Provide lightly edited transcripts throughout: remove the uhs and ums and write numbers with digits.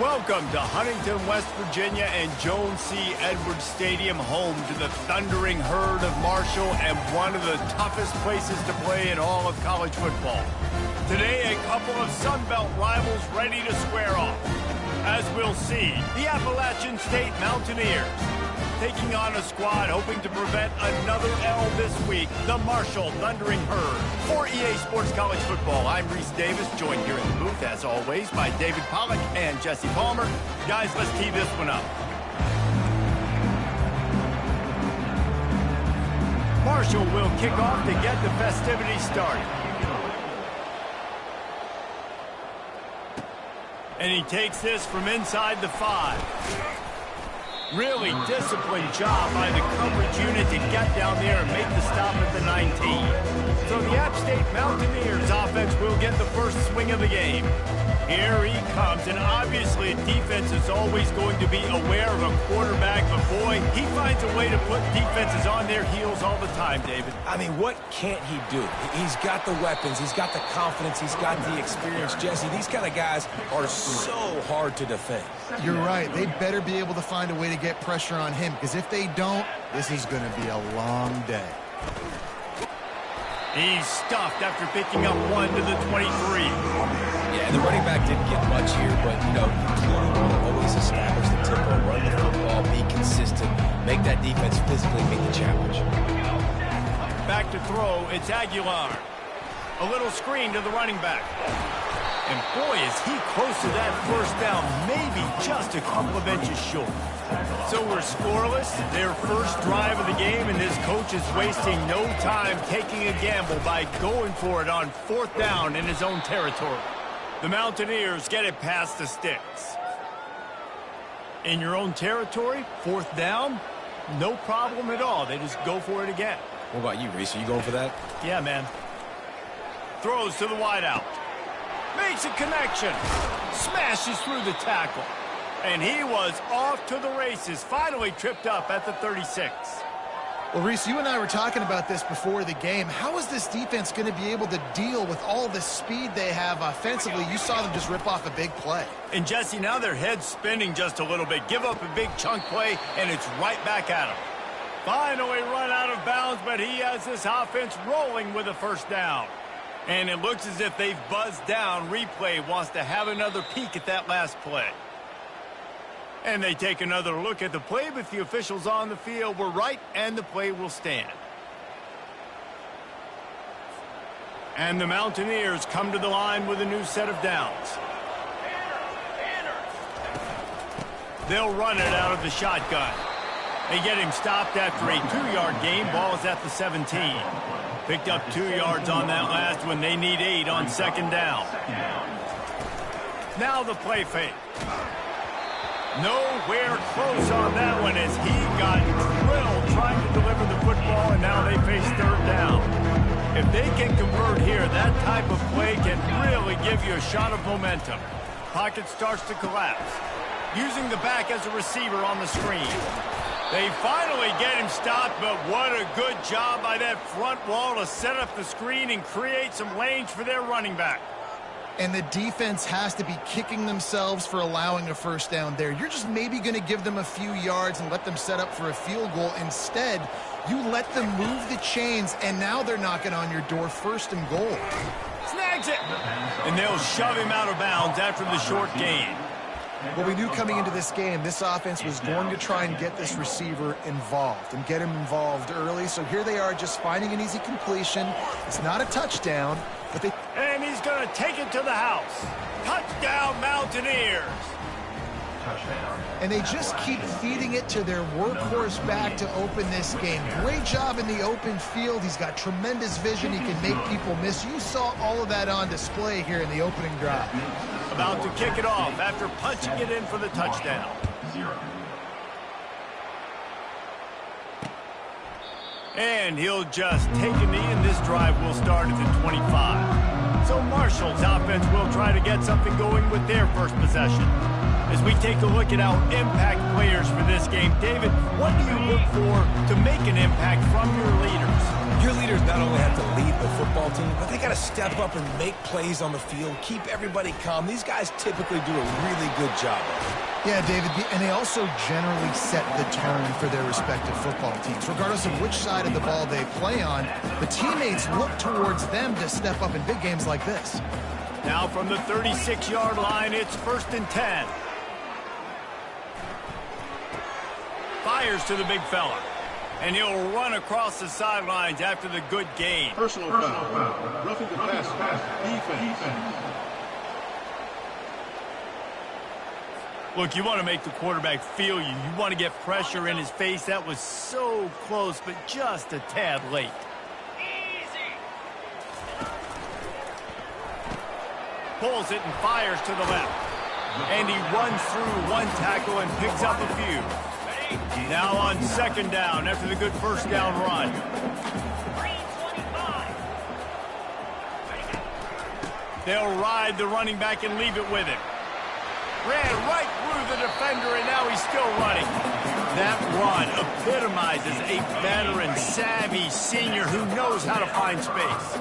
Welcome to Huntington, West Virginia and Jones C. Edwards Stadium, home to the thundering herd of Marshall and one of the toughest places to play in all of college football. Today, a couple of Sun Belt rivals ready to square off. As we'll see, the Appalachian State Mountaineers taking on a squad hoping to prevent another L this week, the Marshall Thundering Herd. For EA Sports College Football, I'm Reese Davis, joined here in the booth, as always, by David Pollack and Jesse Palmer. Guys, let's tee this one up. Marshall will kick off to get the festivities started. And he takes this from inside the 5. Really disciplined job by the coverage unit to get down there and make the stop at the 19. So the App State Mountaineers offense will get the first swing of the game. Here he comes, and obviously defense is always going to be aware of a quarterback, but boy, he finds a way to put defenses on their heels all the time, David. I mean, what can't he do? He's got the weapons, he's got the confidence, he's got the experience. Jesse, these kind of guys are so hard to defend. You're right. They better be able to find a way to get pressure on him, because if they don't, this is going to be a long day. He's stuffed after picking up one to the 23. Yeah, the running back didn't get much here, but, you know, clearly want to always establish the tempo, run the football, be consistent, make that defense physically meet the challenge. Back to throw, it's Aguilar. A little screen to the running back. And boy, is he close to that first down, maybe just a couple of inches short. So we're scoreless, their first drive of the game, and this coach is wasting no time taking a gamble by going for it on 4th down in his own territory. The Mountaineers get it past the sticks. In your own territory, 4th down, no problem at all. They just go for it again. What about you, Reese? Are you going for that? Yeah, man. Throws to the wideout. Makes a connection. Smashes through the tackle. And he was off to the races. Finally tripped up at the 36. Well, Reese, you and I were talking about this before the game. How is this defense going to be able to deal with all the speed they have offensively? You saw them just rip off a big play. And, Jesse, now their head's spinning just a little bit. Give up a big chunk play, and it's right back at him. Finally run out of bounds, but he has this offense rolling with a first down. And it looks as if they've buzzed down. Replay wants to have another peek at that last play. And they take another look at the play, but the officials on the field were right, and the play will stand. And the Mountaineers come to the line with a new set of downs. They'll run it out of the shotgun. They get him stopped after a 2-yard gain. Ball is at the 17. Picked up 2 yards on that last one. They need 8 on 2nd down. Now the play fake. Nowhere close on that one as he got drilled trying to deliver the football, and now they face 3rd down. If they can convert here, that type of play can really give you a shot of momentum. Pocket starts to collapse. Using the back as a receiver on the screen. They finally get him stopped, but what a good job by that front wall to set up the screen and create some lanes for their running back. And the defense has to be kicking themselves for allowing a first down there. You're just maybe going to give them a few yards and let them set up for a field goal. Instead, you let them move the chains, and now they're knocking on your door, 1st and goal. Snags it! And they'll shove him out of bounds after the short gain. Well, we knew coming into this game, this offense was going to try and get this receiver involved and get him involved early. So here they are just finding an easy completion. It's not a touchdown, but they... And he's going to take it to the house. Touchdown, Mountaineers. And they just keep feeding it to their workhorse back to open this game. Great job in the open field. He's got tremendous vision. He can make people miss. You saw all of that on display here in the opening drive. About to kick it off after punching it in for the touchdown. And he'll just take a knee, and this drive will start at the 25. So Marshall's offense will try to get something going with their first possession. As we take a look at our impact players for this game, David, what do you look for to make an impact from your leaders? Your leaders not only have to lead the football team, but they got to step up and make plays on the field, keep everybody calm. These guys typically do a really good job of it. Yeah, David, and they also generally set the tone for their respective football teams. Regardless of which side of the ball they play on, the teammates look towards them to step up in big games like this. Now from the 36-yard line, it's 1st and 10. Fires to the big fella. And he'll run across the sidelines after the good gain. Personal foul. Roughing the pass. Defense. Look, you want to make the quarterback feel you. You want to get pressure in his face. That was so close, but just a tad late. Easy. Pulls it and fires to the left. And he runs through one tackle and picks up a few. Now on 2nd down after the good 1st down run. They'll ride the running back and leave it with him. Ran right through the defender, and now he's still running. That run epitomizes a veteran, savvy senior who knows how to find space.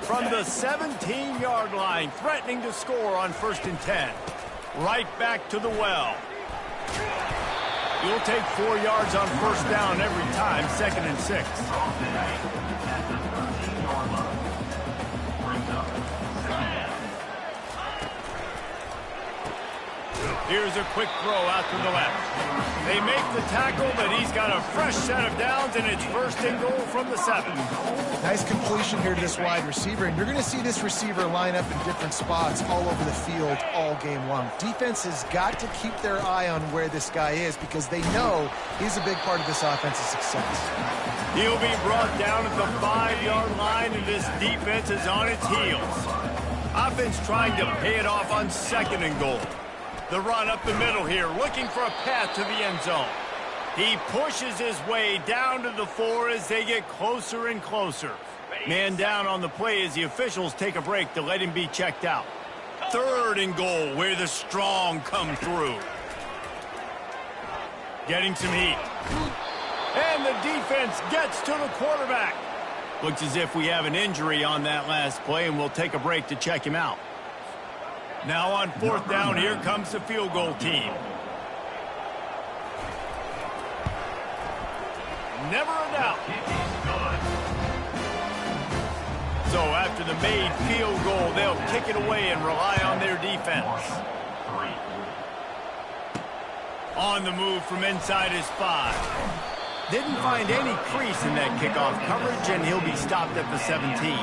From the 17-yard line, threatening to score on 1st and 10. Right back to the well. You'll take 4 yards on 1st down every time, 2nd and 6. Here's a quick throw out to the left. They make the tackle, but he's got a fresh set of downs, and it's 1st and goal from the 7. Nice completion here to this wide receiver, and you're going to see this receiver line up in different spots all over the field all game long. Defense has got to keep their eye on where this guy is because they know he's a big part of this offense's success. He'll be brought down at the 5-yard line, and this defense is on its heels. Offense trying to pay it off on 2nd and goal. The run up the middle here, looking for a path to the end zone. He pushes his way down to the 4 as they get closer and closer. Man down on the play as the officials take a break to let him be checked out. 3rd and goal, where the strong come through. Getting some heat. And the defense gets to the quarterback. Looks as if we have an injury on that last play, and we'll take a break to check him out. Now on 4th down, here comes the field goal team. Never a doubt. So after the made field goal, they'll kick it away and rely on their defense. On the move from inside his 5. Didn't find any crease in that kickoff coverage, and he'll be stopped at the 17.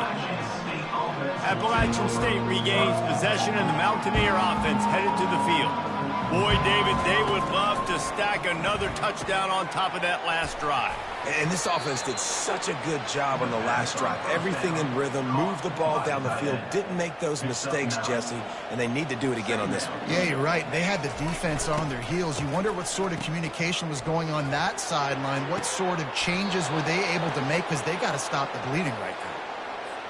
Appalachian State regains possession, and the Mountaineer offense headed to the field. Boy, David, they would love to stack another touchdown on top of that last drive. And this offense did such a good job on the last drive. Everything in rhythm, moved the ball down the field, didn't make those mistakes, Jesse, and they need to do it again on this one. Yeah, you're right. They had the defense on their heels. You wonder what sort of communication was going on that sideline. What sort of changes were they able to make because they got to stop the bleeding right now.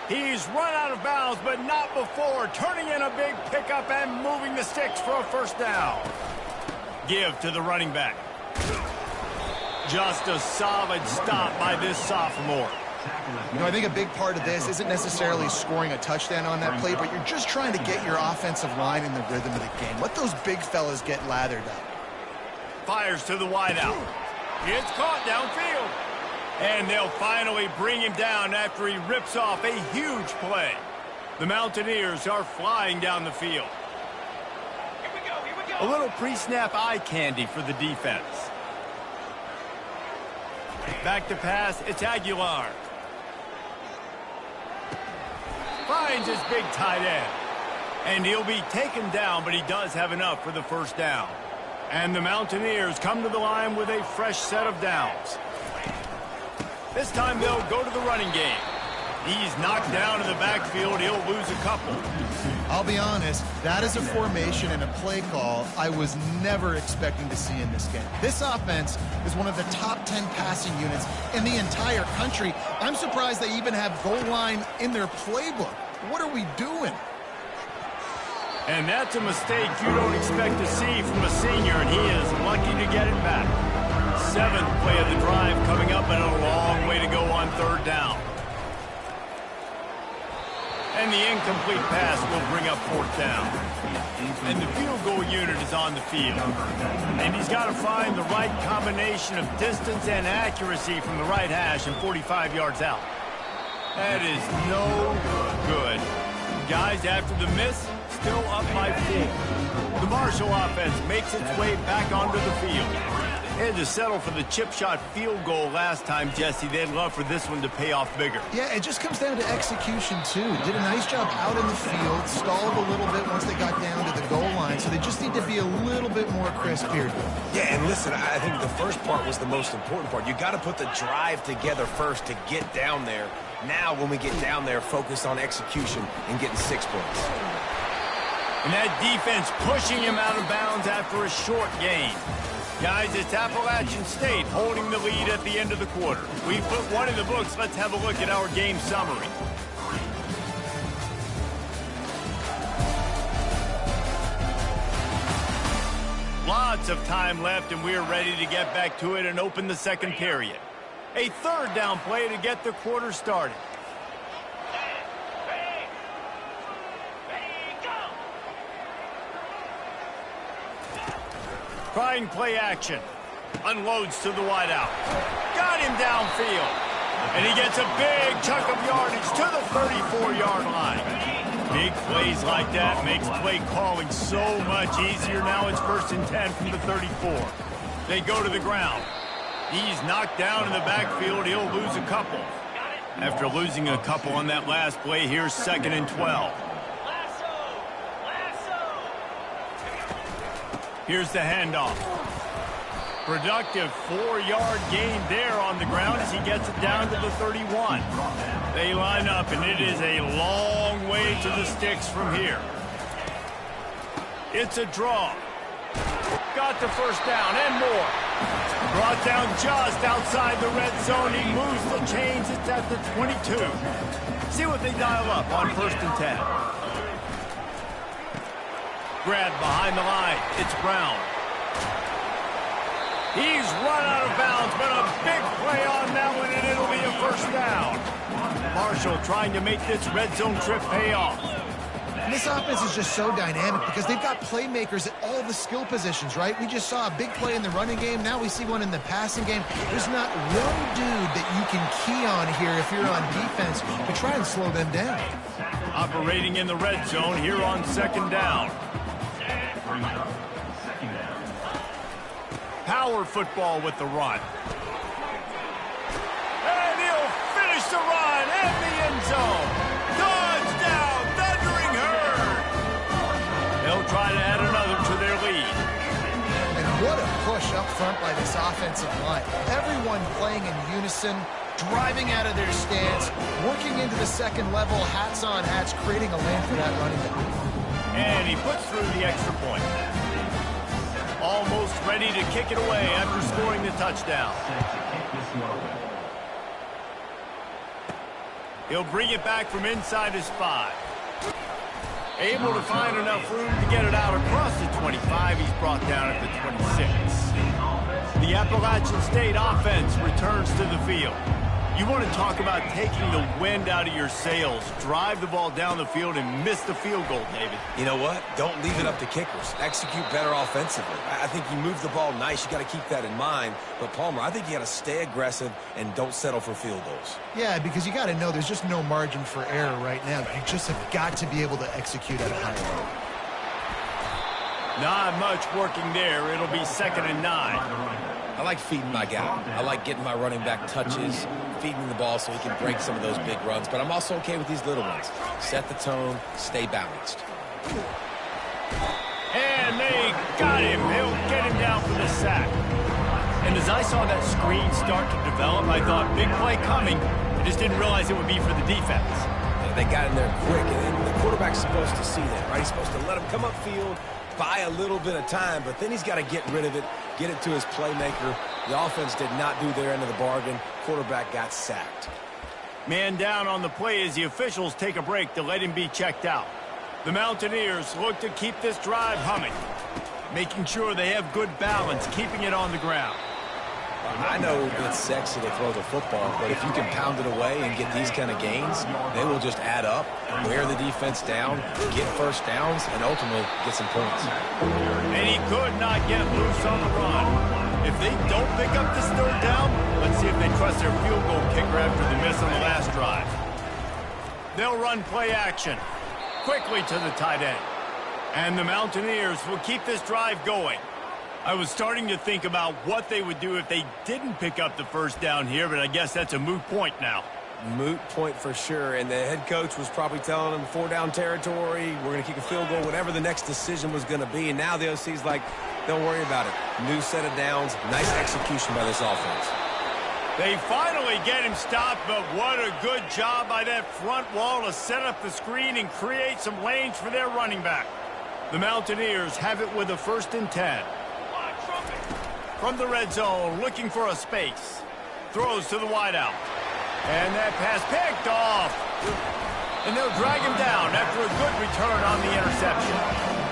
He's run out of bounds, but not before turning in a big pickup and moving the sticks for a 1st down. Give to the running back. Just a solid stop by this sophomore. You know, I think a big part of this isn't necessarily scoring a touchdown on that play, but you're just trying to get your offensive line in the rhythm of the game. Let those big fellas get lathered up. Fires to the wideout. It's caught downfield. And they'll finally bring him down after he rips off a huge play. The Mountaineers are flying down the field. Here we go. A little pre-snap eye candy for the defense. Back to pass, it's Aguilar. Finds his big tight end. And he'll be taken down, but he does have enough for the 1st down. And the Mountaineers come to the line with a fresh set of downs. This time they'll go to the running game. He's knocked down in the backfield. He'll lose a couple. I'll be honest, that is a formation and a play call I was never expecting to see in this game. This offense is one of the top 10 passing units in the entire country. I'm surprised they even have goal line in their playbook. What are we doing? And that's a mistake you don't expect to see from a senior, and he is lucky to get it back. 7th play of the drive coming up, and a long way to go on 3rd down. And the incomplete pass will bring up 4th down. And the field goal unit is on the field. And he's got to find the right combination of distance and accuracy from the right hash and 45 yards out. That is no good. Guys, after the miss, still up by 4. The Marshall offense makes its way back onto the field. They had to settle for the chip shot field goal last time, Jesse. They'd love for this one to pay off bigger. Yeah, it just comes down to execution, too. Did a nice job out in the field, stalled a little bit once they got down to the goal line, so they just need to be a little bit more crisp here. Yeah, and listen, I think the first part was the most important part. You got to put the drive together first to get down there. Now, when we get down there, focus on execution and getting 6 points. And that defense pushing him out of bounds after a short gain. Guys, it's Appalachian State holding the lead at the end of the quarter. We put one in the books. Let's have a look at our game summary. Lots of time left, and we're ready to get back to it and open the second period. A 3rd down play to get the quarter started. Trying play action. Unloads to the wideout. Got him downfield. And he gets a big chunk of yardage to the 34-yard line. Big plays like that makes play calling so much easier. Now it's 1st and 10 from the 34. They go to the ground. He's knocked down in the backfield. He'll lose a couple. After losing a couple on that last play, here's 2nd and 12. Here's the handoff. Productive 4-yard gain there on the ground as he gets it down to the 31. They line up, and it is a long way to the sticks from here. It's a draw. Got the 1st down and more. Brought down just outside the red zone. He moves the chains. It's at the 22. See what they dial up on 1st and 10. Grab behind the line. It's Brown. He's run out of bounds, but a big play on that one, and it'll be a 1st down. Marshall trying to make this red zone trip pay off. And this offense is just so dynamic because they've got playmakers at all the skill positions, right? We just saw a big play in the running game. Now we see one in the passing game. There's not one dude that you can key on here if you're on defense to try and slow them down. Operating in the red zone here on 2nd down. Power football with the run. And he'll finish the run in the end zone. Touchdown, Thundering Herd. They'll try to add another to their lead. And what a push up front by this offensive line. Everyone playing in unison, driving out of their stance, working into the 2nd level, hats on hats, creating a lane for that running back. And he puts through the extra point. Almost ready to kick it away after scoring the touchdown. He'll bring it back from inside his 5. Able to find enough room to get it out across the 25. He's brought down at the 26. The Appalachian State offense returns to the field. You want to talk about taking the wind out of your sails. Drive the ball down the field and miss the field goal, David. You know what? Don't leave it up to kickers. Execute better offensively. I think you move the ball nice. You got to keep that in mind. But, Palmer, I think you got to stay aggressive and don't settle for field goals. Yeah, because you got to know there's just no margin for error right now. You just have got to be able to execute at a high level. Not much working there. It'll be 2nd and 9. I like feeding my guy. I like getting my running back touches, feeding the ball so he can break some of those big runs. But I'm also okay with these little ones. Set the tone, stay balanced. And they got him. They'll get him down for the sack. And as I saw that screen start to develop, I thought, big play coming. I just didn't realize it would be for the defense. They got in there quick, and the quarterback's supposed to see that, right? He's supposed to let him come upfield, buy a little bit of time, but then he's got to get rid of it, get it to his playmaker. The offense did not do their end of the bargain. Quarterback got sacked. Man down on the play as the officials take a break to let him be checked out. The Mountaineers look to keep this drive humming, making sure they have good balance, keeping it on the ground. I know it's sexy to throw the football, but if you can pound it away and get these kind of gains, they will just add up, wear the defense down, get first downs, and ultimately get some points. And he could not get loose on the run. If they don't pick up this third down, let's see if they trust their field goal kicker after the miss on the last drive. They'll run play action quickly to the tight end. And the Mountaineers will keep this drive going. I was starting to think about what they would do if they didn't pick up the first down here, but I guess that's a moot point now. Moot point for sure, and the head coach was probably telling them 4-down territory, we're going to kick a field goal, whatever the next decision was going to be, and now the OC's like, don't worry about it. New set of downs, nice execution by this offense. They finally get him stopped, but what a good job by that front wall to set up the screen and create some lanes for their running back. The Mountaineers have it with a 1st and 10. From the red zone, looking for a space. Throws to the wideout. And that pass picked off. And they'll drag him down after a good return on the interception.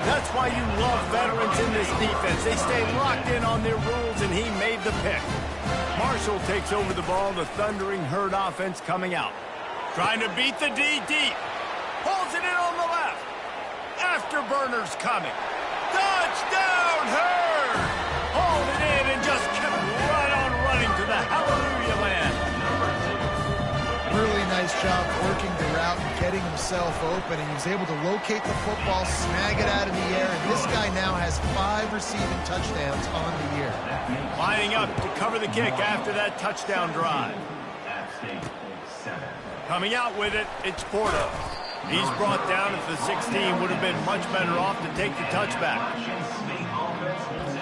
That's why you love veterans in this defense. They stay locked in on their rules, and he made the pick. Marshall takes over the ball. The Thundering Herd offense coming out. Trying to beat the D deep. Pulls it in on the left. Afterburners coming. Touchdown, Herd! Hauled it in and just kept right on running to the hallelujah land. Really nice job working the route and getting himself open, and he was able to locate the football, snag it out of the air, and this guy now has 5 receiving touchdowns on the year. Lining up to cover the kick after that touchdown drive. Coming out with it, it's Porter. He's brought down at the 16, would have been much better off to take the touchback.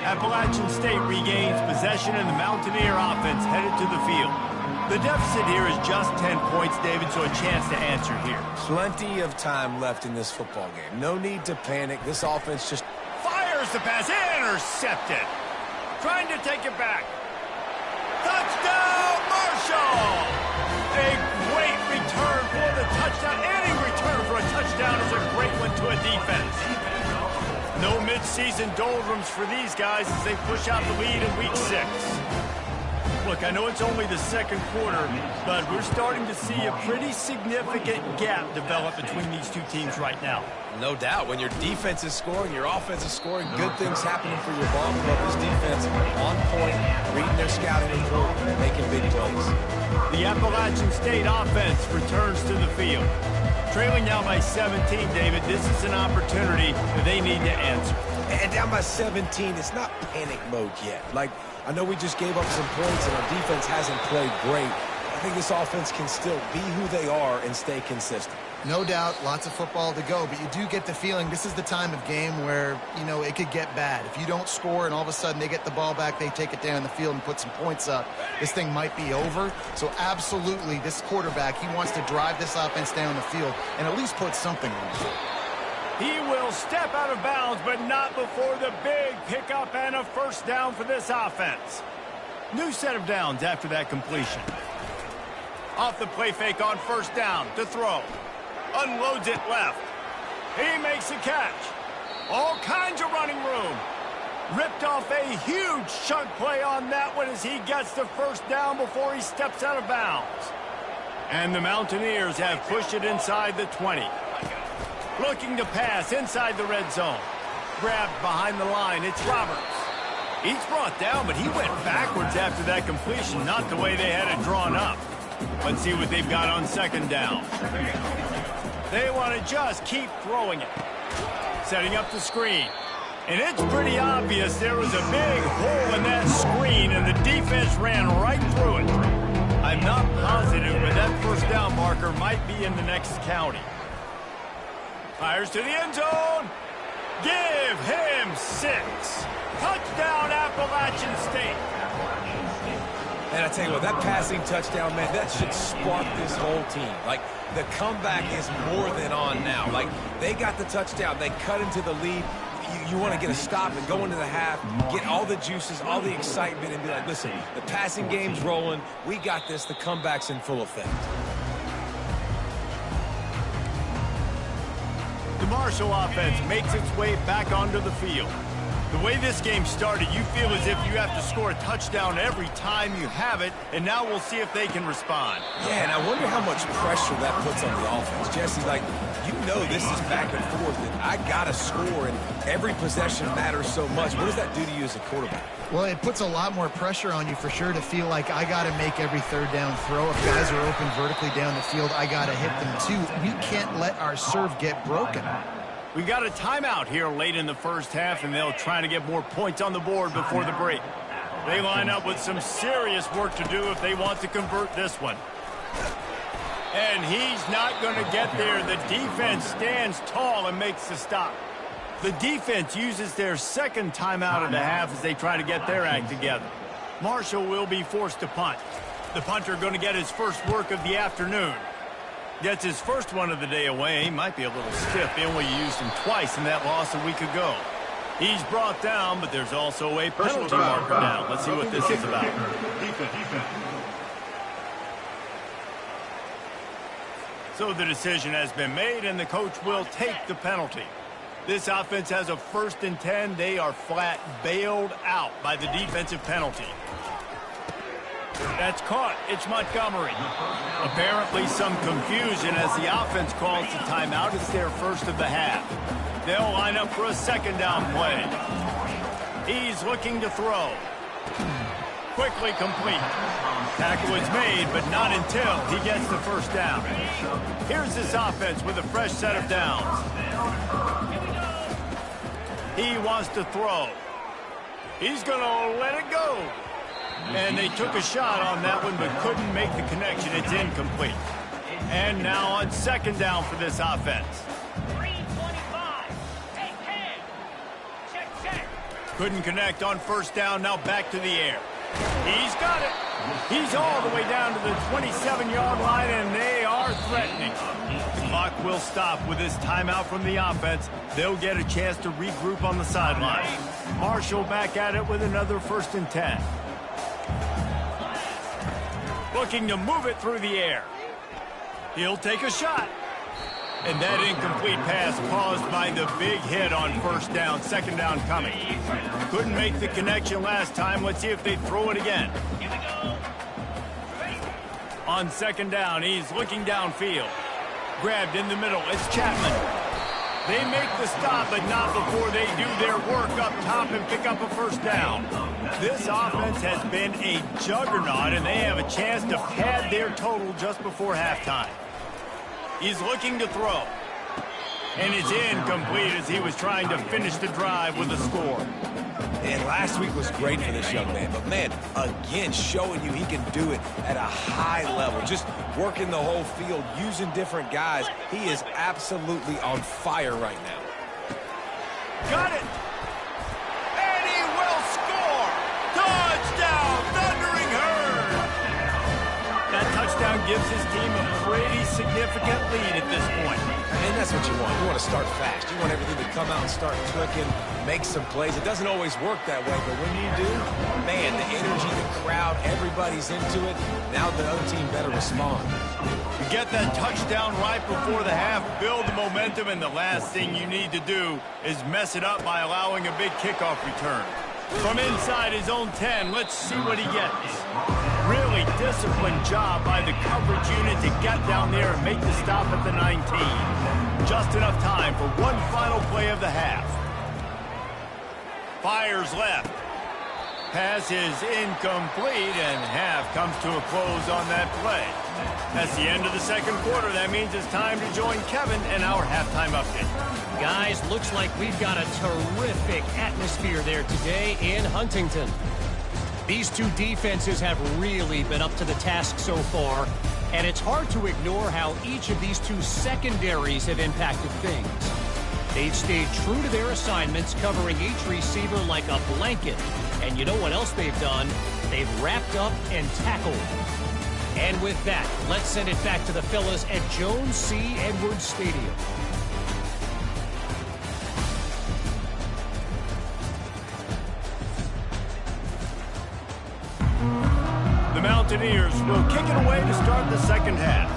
Appalachian State regains possession, and the Mountaineer offense headed to the field. The deficit here is just 10 points, David, so a chance to answer here. Plenty of time left in this football game. No need to panic. This offense just fires the pass, intercepted. Trying to take it back. Touchdown, Marshall! A great return for the touchdown. Any return for a touchdown is a great one to a defense. No mid-season doldrums for these guys as they push out the lead in Week 6. Look, I know it's only the second quarter, but we're starting to see a pretty significant gap develop between these two teams right now. No doubt. When your defense is scoring, your offense is scoring, good things happening for your ball club. This defense on point, reading their scouting report, making big plays. The Appalachian State offense returns to the field. Trailing now by 17, David, this is an opportunity that they need to answer. And down by 17, it's not panic mode yet. Like, I know we just gave up some points and our defense hasn't played great. I think this offense can still be who they are and stay consistent. No doubt, lots of football to go, but you do get the feeling this is the time of game where, you know, it could get bad. If you don't score and all of a sudden they get the ball back, they take it down the field and put some points up, this thing might be over. So absolutely, this quarterback, he wants to drive this offense down the field and at least put something on it. He will step out of bounds, but not before the big pickup and a 1st down for this offense. New set of downs after that completion. Off the play fake on 1st down to throw. Unloads it left. He makes a catch. All kinds of running room. Ripped off a huge chunk play on that one as he gets the 1st down before he steps out of bounds. And the Mountaineers have pushed it inside the 20. Looking to pass inside the red zone. Grabbed behind the line. It's Roberts. He's brought down, but he went backwards after that completion, not the way they had it drawn up. Let's see what they've got on 2nd down. They want to just keep throwing it. Setting up the screen. And it's pretty obvious there was a big hole in that screen, and the defense ran right through it. I'm not positive, but that 1st down marker might be in the next county. Fires to the end zone. Give him 6. Touchdown, Appalachian State. And I tell you what, that passing touchdown, man, that should spark this whole team. Like, the comeback is more than on now. Like, they got the touchdown. They cut into the lead. You want to get a stop and go into the half, get all the juices, all the excitement, and be like, listen, the passing game's rolling. We got this. The comeback's in full effect. The Marshall offense makes its way back onto the field. The way this game started, you feel as if you have to score a touchdown every time you have it, and now we'll see if they can respond. Yeah, and I wonder how much pressure that puts on the offense. Jesse, like, you know this is back and forth, and I got to score, and every possession matters so much. What does that do to you as a quarterback? Well, it puts a lot more pressure on you for sure to feel like I got to make every third down throw. If guys are open vertically down the field, I got to hit them too. We can't let our serve get broken. We got a timeout here late in the first half, and they'll try to get more points on the board before the break. They line up with some serious work to do if they want to convert this one. And he's not going to get there. The defense stands tall and makes the stop. The defense uses their second timeout of the half as they try to get their act together. Marshall will be forced to punt. The punter going to get his first work of the afternoon. Gets his first one of the day away. He might be a little stiff. They only used him twice in that loss a week ago. He's brought down, but there's also a penalty marker down. Let's see what this is about. So the decision has been made, and the coach will take the penalty. This offense has a 1st and 10. They are flat bailed out by the defensive penalty. That's caught. It's Montgomery. Apparently some confusion as the offense calls the timeout. It's their first of the half. They'll line up for a second down play. He's looking to throw. Quickly complete. Tackle is made, but not until he gets the first down. Here's this offense with a fresh set of downs. He wants to throw. He's going to let it go. And they took a shot on that one, but couldn't make the connection. It's incomplete. And now on second down for this offense. 325. Hey, check. Couldn't connect on first down. Now back to the air. He's got it. He's all the way down to the 27-yard line, and they are threatening. The clock will stop with this timeout from the offense. They'll get a chance to regroup on the sideline. Marshall back at it with another 1st and 10. Looking to move it through the air. He'll take a shot. And that incomplete pass caused by the big hit on first down. Second down coming. Couldn't make the connection last time. Let's see if they throw it again. On second down, he's looking downfield. Grabbed in the middle. It's Chapman. They make the stop, but not before they do their work up top and pick up a first down. This offense has been a juggernaut, and they have a chance to pad their total just before halftime. He's looking to throw. And it's incomplete as he was trying to finish the drive with a score. And last week was great for this young man. But, man, again, showing you he can do it at a high level. Just working the whole field, using different guys. He is absolutely on fire right now. Got it. And he will score. Touchdown, Thundering Herd. That touchdown gives his team a pretty significant lead at this point. And that's what you want. You want to start fast. You want everything to come out and start clicking, make some plays. It doesn't always work that way, but when you do, man, the energy, the crowd, everybody's into it. Now the other team better respond. You get that touchdown right before the half, build the momentum, and the last thing you need to do is mess it up by allowing a big kickoff return. From inside his own 10, let's see what he gets. Really disciplined job by the coverage unit to get down there and make the stop at the 19. Just enough time for one final play of the half. Fires left. Pass is incomplete, and half comes to a close on that play. That's the end of the second quarter. That means it's time to join Kevin and our halftime update. Guys, looks like we've got a terrific atmosphere there today in Huntington. These two defenses have really been up to the task so far, and it's hard to ignore how each of these two secondaries have impacted things. They've stayed true to their assignments, covering each receiver like a blanket. And you know what else they've done? They've wrapped up and tackled. And with that, let's send it back to the fellas at Jones C. Edwards Stadium. The Mountaineers will kick it away to start the second half.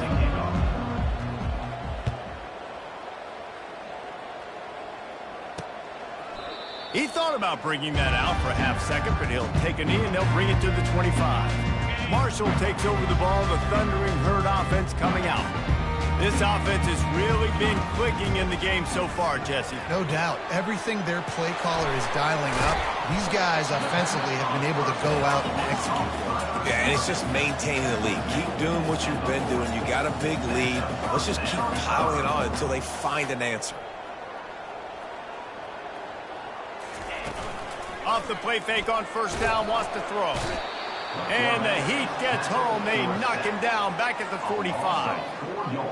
He thought about bringing that out for a half second, but he'll take a knee and they'll bring it to the 25. Marshall takes over the ball. The Thundering Herd offense coming out. This offense has really been clicking in the game so far, Jesse. No doubt. Everything their play caller is dialing up, these guys offensively have been able to go out and execute. Yeah, and it's just maintaining the lead. Keep doing what you've been doing. You got a big lead. Let's just keep piling it on until they find an answer. Off the play fake on first down, wants to throw. And the Heat gets home. They knock him down back at the 45.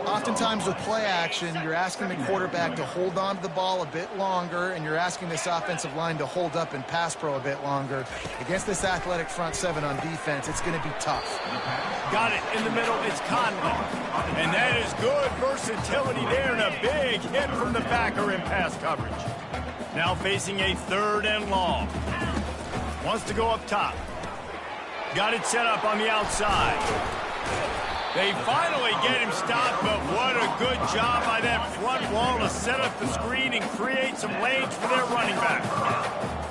Oftentimes with play action, you're asking the quarterback to hold on to the ball a bit longer, and you're asking this offensive line to hold up and pass pro a bit longer. Against this athletic front seven on defense, it's going to be tough. Got it in the middle. It's Conley. And that is good versatility there, and a big hit from the backer in pass coverage. Now facing a 3rd and long. Wants to go up top. Got it set up on the outside. They finally get him stopped, but what a good job by that front wall to set up the screen and create some lanes for their running back.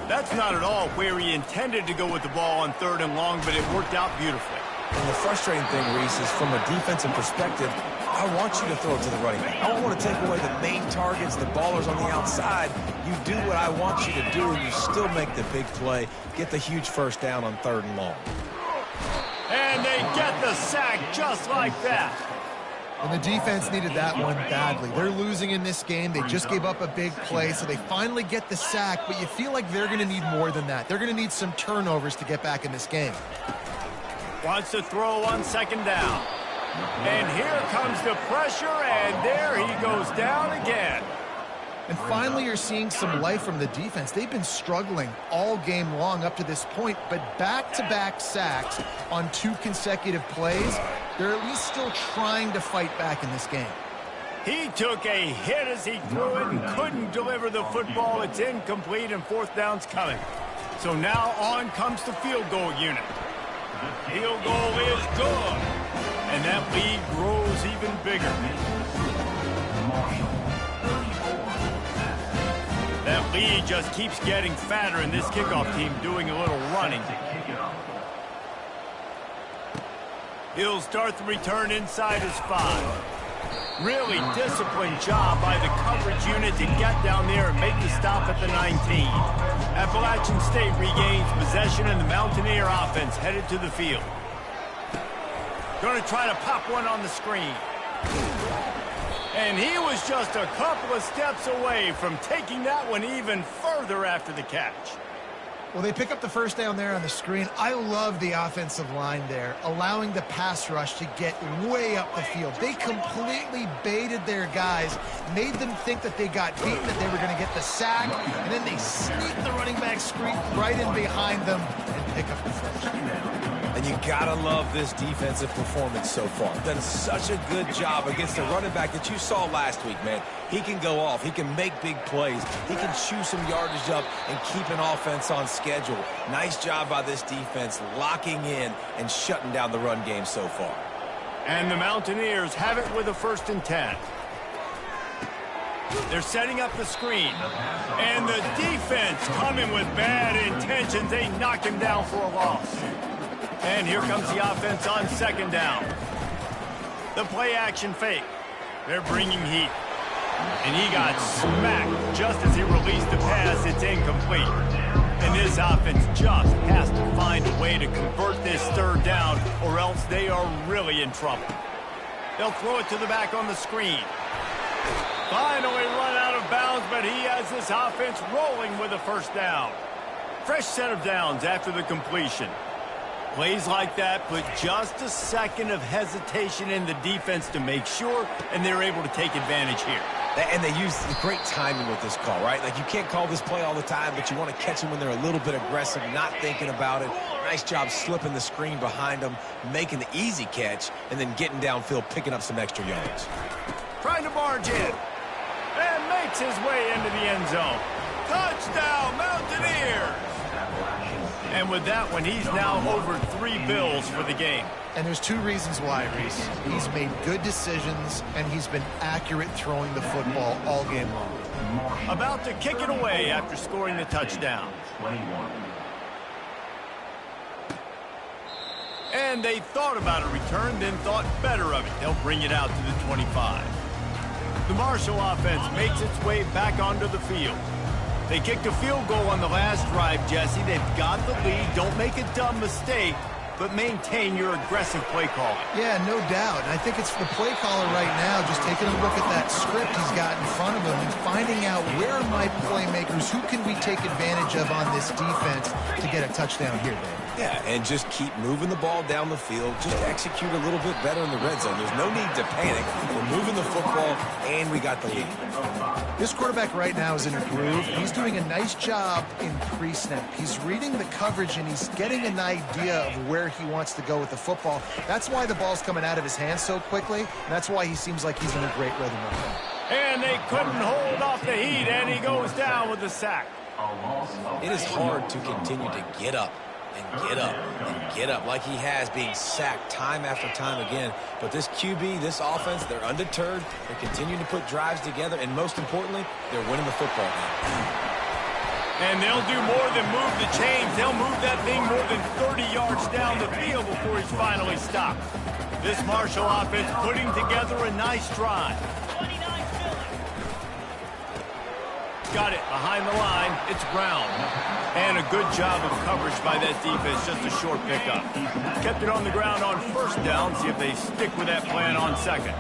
That's not at all where he intended to go with the ball on 3rd and long, but it worked out beautifully. And the frustrating thing, Reese, is from a defensive perspective, I want you to throw it to the running back. I don't want to take away the main targets, the ballers on the outside. You do what I want you to do, and you still make the big play, get the huge first down on 3rd and long. And they get the sack just like that. And the defense needed that one badly. They're losing in this game. They just gave up a big play, so they finally get the sack, but you feel like they're going to need more than that. They're going to need some turnovers to get back in this game. Wants to throw on 2nd down. And here comes the pressure, and there he goes down again. And finally, you're seeing some life from the defense. They've been struggling all game long up to this point, but back-to-back sacks on 2 consecutive plays, they're at least still trying to fight back in this game. He took a hit as he threw it and couldn't deliver the football. It's incomplete, and 4th down's coming. So now on comes the field goal unit. Field goal is good, and that lead grows even bigger. That lead just keeps getting fatter, and this kickoff team doing a little running. He'll start the return inside his 5. Really disciplined job by the coverage unit to get down there and make the stop at the 19. Appalachian State regains possession, and the Mountaineer offense headed to the field. Going to try to pop one on the screen. And he was just a couple of steps away from taking that one even further after the catch. Well, they pick up the first down there on the screen. I love the offensive line there, allowing the pass rush to get way up the field. They completely baited their guys, made them think that they got beaten, that they were going to get the sack, and then they sneak the running back screen right in behind them and pick up the first. And you gotta love this defensive performance so far. Done such a good job against the running back that you saw last week, man. He can go off. He can make big plays. He can chew some yardage up and keep an offense on schedule. Nice job by this defense locking in and shutting down the run game so far. And the Mountaineers have it with a 1st and 10. They're setting up the screen. And the defense coming with bad intentions. They knock him down for a loss. And here comes the offense on 2nd down. The play action fake. They're bringing heat. And he got smacked just as he released the pass. It's incomplete. And this offense just has to find a way to convert this 3rd down, or else they are really in trouble. They'll throw it to the back on the screen. Finally run out of bounds, but he has this offense rolling with a 1st down. Fresh set of downs after the completion. Plays like that put just a second of hesitation in the defense to make sure, and they're able to take advantage here. And they use great timing with this call, right? Like, you can't call this play all the time, but you want to catch them when they're a little bit aggressive, not thinking about it. Nice job slipping the screen behind them, making the easy catch, and then getting downfield, picking up some extra yards. Trying to barge in, and makes his way into the end zone. Touchdown, Mountaineers! And with that one, he's now over 3 bills for the game. And there's 2 reasons why, Reese. He's made good decisions, and he's been accurate throwing the football all game long. about to kick it away after scoring the touchdown. And they thought about a return, then thought better of it. They'll bring it out to the 25. The Marshall offense makes its way back onto the field. They kicked a field goal on the last drive, Jesse. They've got the lead. Don't make a dumb mistake, but maintain your aggressive play calling. Yeah, no doubt. And I think it's the play caller right now just taking a look at that script he's got in front of him and finding out where are my playmakers, who can we take advantage of on this defense to get a touchdown here, Dave. Yeah, and just keep moving the ball down the field. Just execute a little bit better in the red zone. There's no need to panic. We're moving the football, and we got the lead. This quarterback right now is in a groove. He's doing a nice job in pre-snap. He's reading the coverage, and he's getting an idea of where he wants to go with the football. That's why the ball's coming out of his hands so quickly, and that's why he seems like he's in a great rhythm right now. And they couldn't hold off the heat, and he goes down with the sack. It is hard to continue to get up and get up and get up like he has, being sacked time after time again. But this QB, this offense, they're undeterred. They're continuing to put drives together, and most importantly, they're winning the football game. And they'll do more than move the chains. They'll move that thing more than 30 yards down the field before he's finally stopped. This Marshall offense putting together a nice drive. Got it behind the line. It's Brown. And a good job of coverage by that defense. Just a short pickup. Kept it on the ground on first down. See if they stick with that plan on second.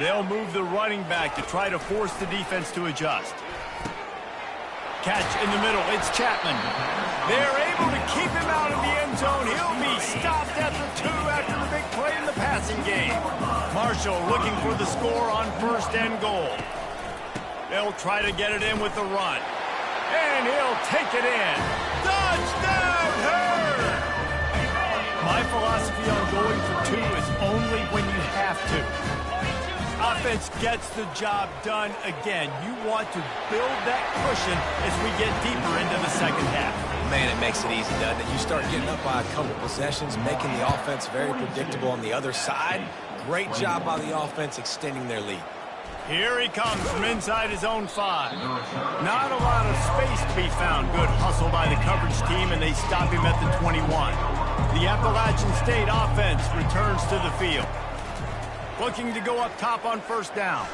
They'll move the running back to try to force the defense to adjust. Catch in the middle. It's Chapman. They're able to keep him out of the end zone. He'll be stopped at the 2 after the big play in the passing game. Marshall looking for the score on first and goal. They'll try to get it in with the run. And he'll take it in. Touchdown, Hurd! My philosophy on going for 2 is only when you have to. Offense gets the job done again. You want to build that cushion as we get deeper into the second half. Man, it makes it easy, doesn't it? You start getting up by a couple possessions, making the offense very predictable on the other side. Great job by the offense extending their lead. Here he comes from inside his own 5. Not a lot of space to be found. Good hustle by the coverage team, and they stop him at the 21. The Appalachian State offense returns to the field. Looking to go up top on first down.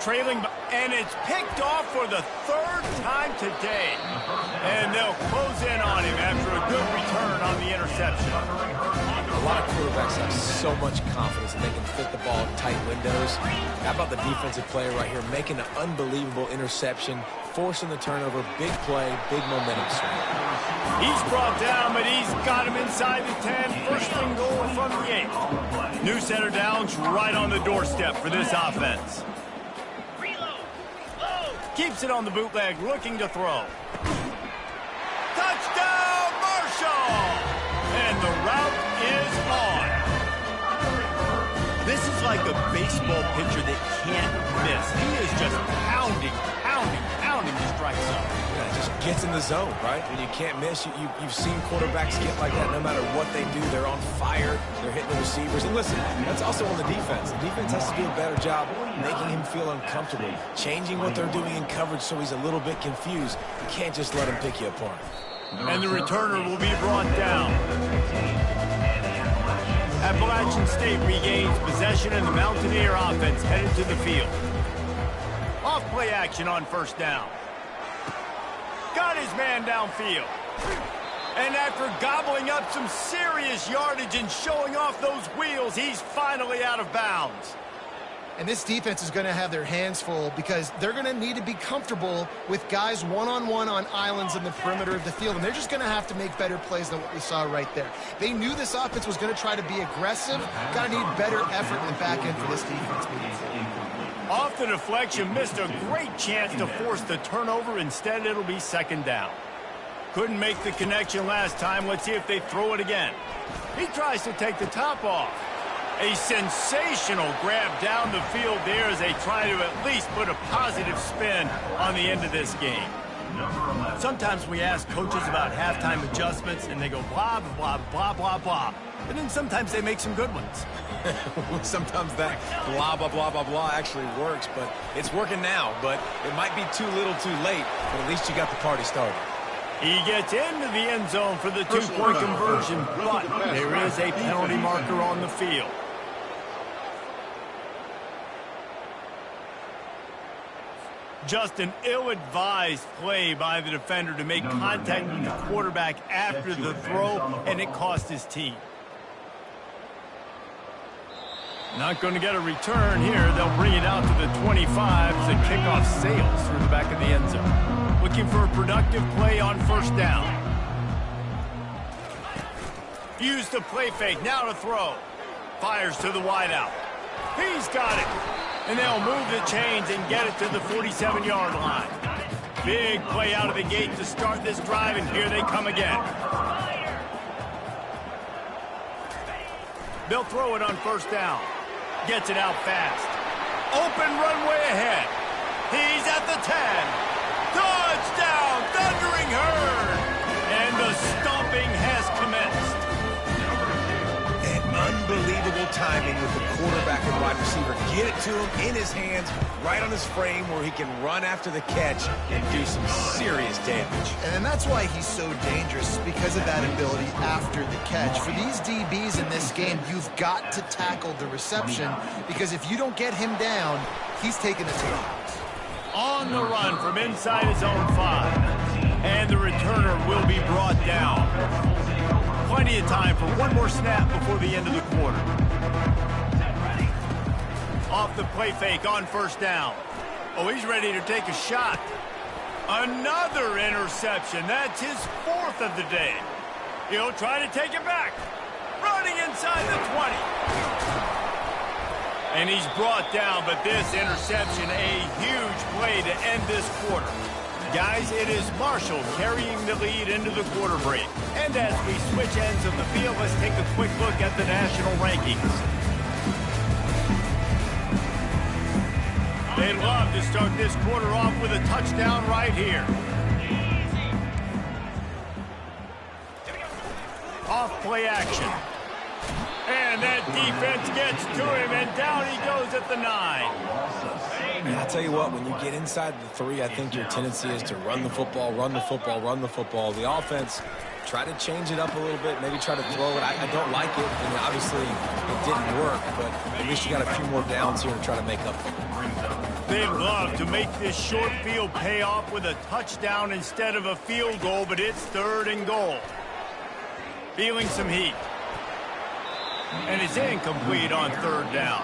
Trailing, and it's picked off for the 3rd time today. And they'll close in on him after a good return on the interception. A lot of quarterbacks have so much confidence that they can fit the ball in tight windows. How about the defensive player right here making an unbelievable interception, forcing the turnover, big play, big momentum swing. He's brought down, but he's got him inside the 10. First and goal from the 8. New set of downs right on the doorstep for this offense. Keeps it on the bootleg, looking to throw. Touchdown, Marshall! And the route is on. This is like a baseball pitcher that can't miss. He is just pounding the strike zone. Yeah, just gets in the zone, right? When you can't miss, you've seen quarterbacks get like that no matter what they do. They're on fire. They're hitting the receivers. And listen, that's also on the defense. The defense has to do a better job making him feel uncomfortable, changing what they're doing in coverage so he's a little bit confused. You can't just let him pick you apart. And the returner will be brought down. Appalachian State regains possession, and the Mountaineer offense headed to the field. Off play action on first down. Got his man downfield. And after gobbling up some serious yardage and showing off those wheels, he's finally out of bounds. And this defense is going to have their hands full because they're going to need to be comfortable with guys one-on-one on islands in the perimeter of the field. And they're just going to have to make better plays than what we saw right there. They knew this offense was going to try to be aggressive. Got to need better effort in the back end for this defense moving forward. Off the deflection, missed a great chance to force the turnover. Instead, it'll be second down. Couldn't make the connection last time. Let's see if they throw it again. He tries to take the top off. A sensational grab down the field there as they try to at least put a positive spin on the end of this game. Sometimes we ask coaches about halftime adjustments, and they go blah, blah, blah, blah, blah. And then sometimes they make some good ones. Sometimes that blah, blah, blah, blah, blah actually works, but it's working now. But it might be too little too late, but at least you got the party started. He gets into the end zone for the two-point conversion, but there is a penalty marker on the field. Just an ill-advised play by the defender to make contact with the quarterback after the throw, and it cost his team. Not going to get a return here. They'll bring it out to the 25 as the kickoff sails through the back of the end zone. Looking for a productive play on first down. Use the play fake. Now to throw. Fires to the wideout. He's got it. And they'll move the chains and get it to the 47-yard line. Big play out of the gate to start this drive, and here they come again. They'll throw it on first down. Gets it out fast. Open runway ahead. He's at the 10. Touchdown, Thundering Herd. And the stomping has commenced. And unbelievable timing with the quarterback and wide receiver. Get it to him in his hands, right on his frame where he can run after the catch and do some serious damage. And that's why he's so dangerous, because of that ability after the catch. For these DBs in this game, you've got to tackle the reception, because if you don't get him down, he's taking a take. On the run from inside his own 5. And the returner will be brought down. Plenty of time for one more snap before the end of the quarter. Off the play fake on first down. Oh, he's ready to take a shot. Another interception. That's his 4th of the day. He'll try to take it back. Running inside the 20. And he's brought down, but this interception, a huge play to end this quarter. Guys, it is Marshall carrying the lead into the quarter break. And as we switch ends of the field, let's take a quick look at the national rankings. They'd love to start this quarter off with a touchdown right here. Off play action. And that defense gets to him, and down he goes at the 9. And I'll tell you what, when you get inside the 3, I think your tendency is to run the football, run the football, run the football. The offense, try to change it up a little bit, maybe try to throw it. I don't like it, and obviously it didn't work, but at least you got a few more downs here to try to make up for it. They'd love to make this short field pay off with a touchdown instead of a field goal, but it's 3rd and goal. Feeling some heat. And it's incomplete on 3rd down.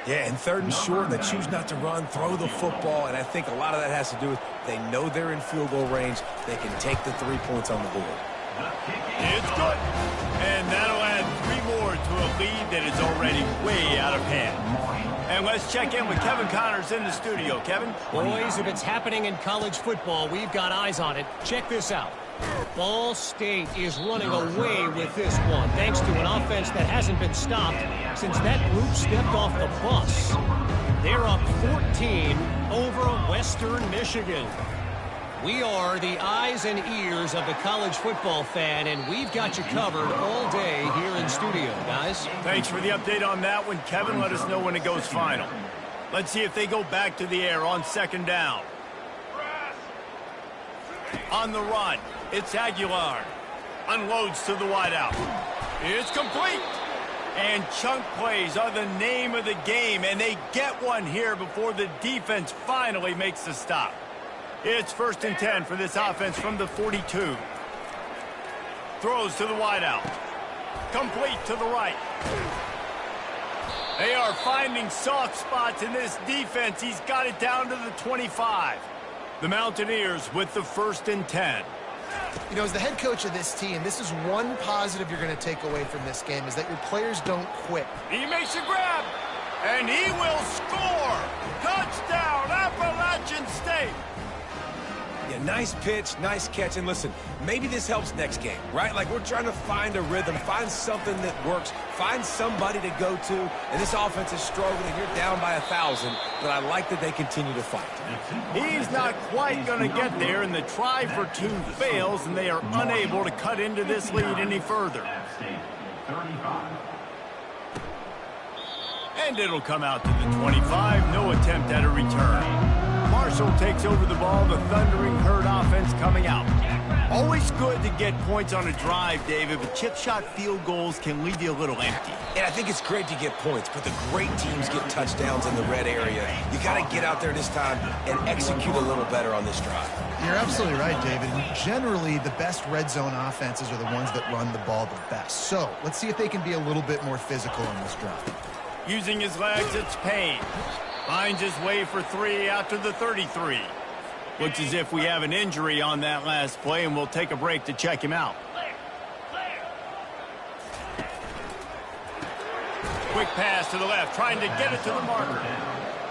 Yeah, and 3rd and short, they choose not to run, throw the football, and I think a lot of that has to do with they know they're in field goal range. They can take the 3 points on the board. It's good. And that'll add 3 more to a lead that is already way out of hand. And let's check in with Kevin Connors in the studio. Kevin? Boys, if it's happening in college football, we've got eyes on it. Check this out. Ball State is running away with this one, thanks to an offense that hasn't been stopped since that group stepped off the bus. They're up 14 over Western Michigan. We are the eyes and ears of the college football fan, and we've got you covered all day here in studio, guys. Thanks for the update on that one, Kevin. Let us know when it goes final. Let's see if they go back to the air on 2nd down. On the run, it's Aguilar. Unloads to the wideout. It's complete. And chunk plays are the name of the game, and they get one here before the defense finally makes the stop. It's 1st and 10 for this offense from the 42. Throws to the wideout. Complete to the right. They are finding soft spots in this defense. He's got it down to the 25. The Mountaineers with the 1st and 10. You know, as the head coach of this team, this is one positive you're going to take away from this game, is that your players don't quit. He makes a grab, and he will score. Touchdown, Appalachian State. Yeah, nice pitch, nice catch. And listen, maybe this helps next game, right? Like, we're trying to find a rhythm, find something that works, find somebody to go to. And this offense is struggling. You're down by 1,000, but I like that they continue to fight. He's not quite going to get there, and the try for 2 fails, and they are unable to cut into this lead any further. And it'll come out to the 25. No attempt at a return. Marshall takes over the ball. The Thundering Herd offense coming out. Always good to get points on a drive, David, but chip shot field goals can leave you a little empty. And I think it's great to get points, but the great teams get touchdowns in the red area. You got to get out there this time and execute a little better on this drive. You're absolutely right, David. And generally, the best red zone offenses are the ones that run the ball the best. So let's see if they can be a little bit more physical in this drive. Using his legs, it's Payne. Finds his way for 3 out to the 33. Looks as if we have an injury on that last play, and we'll take a break to check him out. Quick pass to the left, trying to get it to the marker.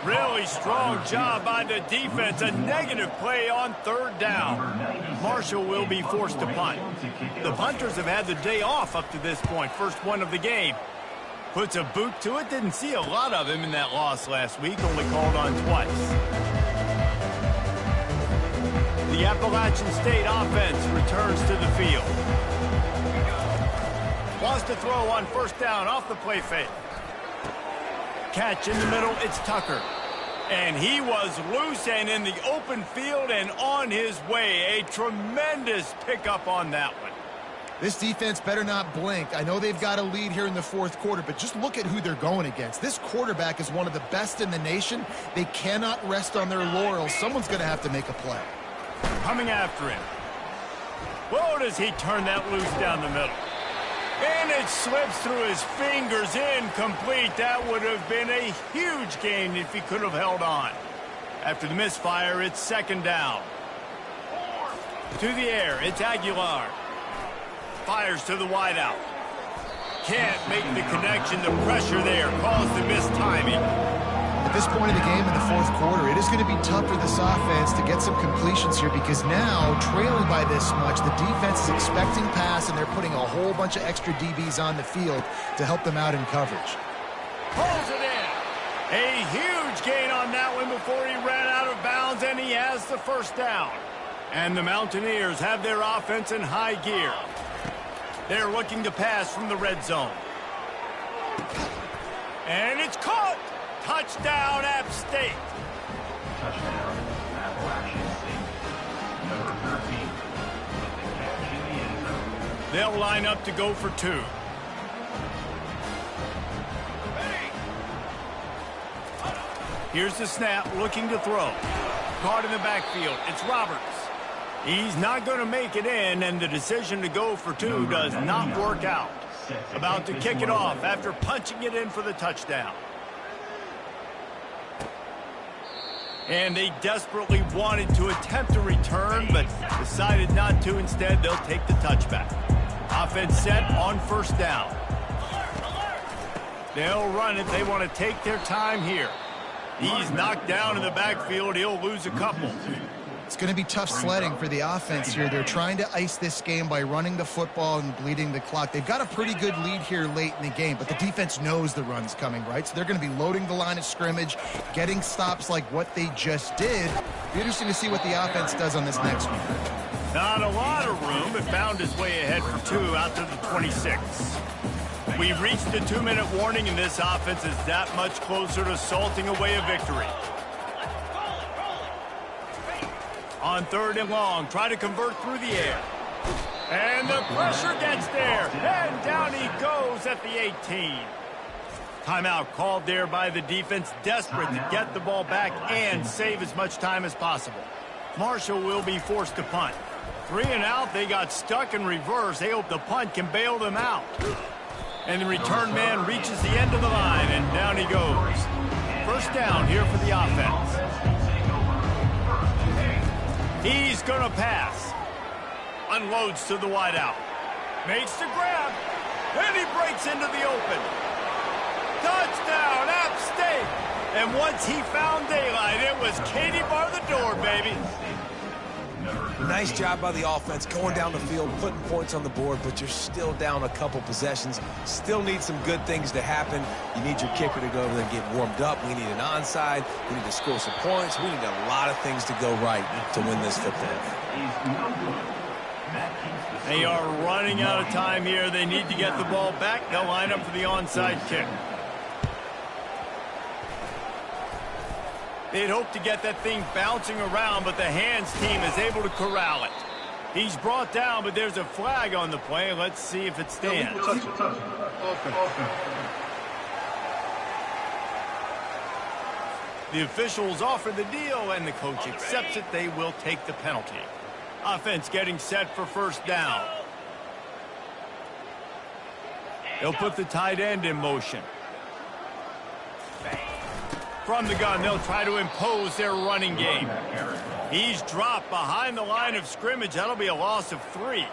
Really strong job by the defense. A negative play on 3rd down. Marshall will be forced to punt. The punters have had the day off up to this point. First one of the game. Puts a boot to it. Didn't see a lot of him in that loss last week. Only called on twice. The Appalachian State offense returns to the field. Wants to throw on 1st down off the play fake. Catch in the middle, it's Tucker. And he was loose and in the open field and on his way. A tremendous pickup on that one. This defense better not blink. I know they've got a lead here in the 4th quarter, but just look at who they're going against. This quarterback is one of the best in the nation. They cannot rest on their laurels. Someone's going to have to make a play. Coming after him. Whoa, does he turn that loose down the middle. And it slips through his fingers, incomplete. That would have been a huge gain if he could have held on. After the misfire, it's 2nd down. To the air, it's Aguilar. Fires to the wideout. Can't make the connection. The pressure there caused the missed timing. At this point of the game in the 4th quarter, it is going to be tough for this offense to get some completions here because now, trailing by this much, the defense is expecting pass and they're putting a whole bunch of extra DBs on the field to help them out in coverage. Pulls it in. A huge gain on that one before he ran out of bounds, and he has the 1st down. And the Mountaineers have their offense in high gear. They're looking to pass from the red zone. And it's caught! Touchdown, App State. Touchdown, Appalachian State. Number 13. With the catch in the end zone. They'll line up to go for 2. Here's the snap, looking to throw. Caught in the backfield. It's Roberts. He's not going to make it in, and the decision to go for 2 does not work out. About to kick it off after punching it in for the touchdown. And they desperately wanted to attempt a return, but decided not to. Instead, they'll take the touchback. Offense set on 1st down. They'll run it. They want to take their time here. He's knocked down in the backfield. He'll lose a couple. It's going to be tough sledding for the offense here. They're trying to ice this game by running the football and bleeding the clock. They've got a pretty good lead here late in the game, but the defense knows the run's coming, right? So they're going to be loading the line of scrimmage, getting stops like what they just did. Be interesting to see what the offense does on this next one. Not a lot of room, but found his way ahead for 2 out to the 26. We've reached the 2-minute warning, and this offense is that much closer to salting away a victory. On 3rd and long, try to convert through the air. And the pressure gets there. And down he goes at the 18. Timeout called there by the defense, desperate to get the ball back and save as much time as possible. Marshall will be forced to punt. 3 and out, they got stuck in reverse. They hope the punt can bail them out. And the return man reaches the end of the line, and down he goes. 1st down here for the offense. He's going to pass. Unloads to the wideout. Makes the grab. And he breaks into the open. Touchdown, App State. And once he found daylight, it was Katie bar the door, baby. Nice job by the offense going down the field, putting points on the board, but you're still down a couple possessions. Still need some good things to happen. You need your kicker to go over there and get warmed up. We need an onside. We need to score some points. We need a lot of things to go right to win this football. They are running out of time here. They need to get the ball back. They'll line up for the onside kick. They'd hope to get that thing bouncing around, but the hands team is able to corral it. He's brought down, but there's a flag on the play. Let's see if it stands. The officials offer the deal, and the coach accepts it. They will take the penalty. Offense getting set for first down. They'll put the tight end in motion. From the gun, they'll try to impose their running game. He's dropped behind the line of scrimmage. That'll be a loss of 3.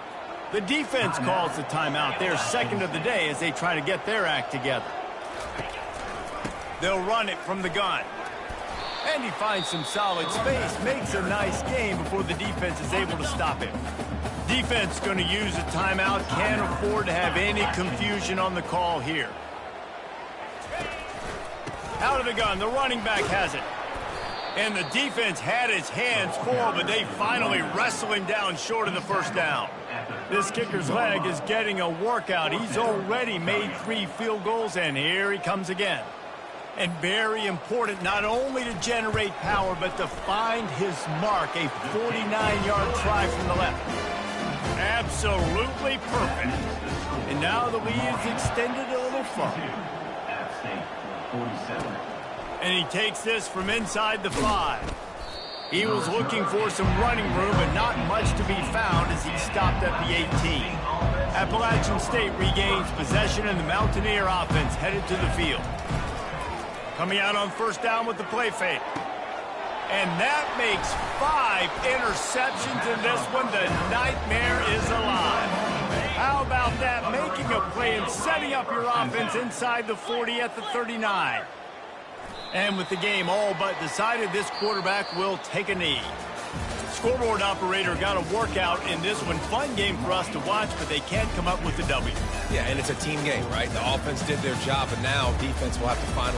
The defense calls the timeout. Their second of the day as they try to get their act together. They'll run it from the gun. And he finds some solid space, makes a nice game before the defense is able to stop him. Defense going to use a timeout. Can't afford to have any confusion on the call here. Out of the gun, the running back has it. And the defense had his hands full, but they finally wrestle him down short of the first down. This kicker's leg is getting a workout. He's already made 3 field goals, and here he comes again. And very important not only to generate power, but to find his mark, a 49-yard try from the left. Absolutely perfect. And now the lead is extended a little further. And he takes this from inside the 5. He was looking for some running room, but not much to be found as he stopped at the 18. Appalachian State regains possession, and the Mountaineer offense headed to the field. Coming out on first down with the play fake. And that makes 5 interceptions in this one. The nightmare is alive. How about that? Making a play and setting up your offense inside the 40 at the 39. And with the game all but decided, this quarterback will take a knee. Scoreboard operator got a workout in this one. Fun game for us to watch, but they can't come up with the W. Yeah, and it's a team game, right? The offense did their job, and now defense will have to find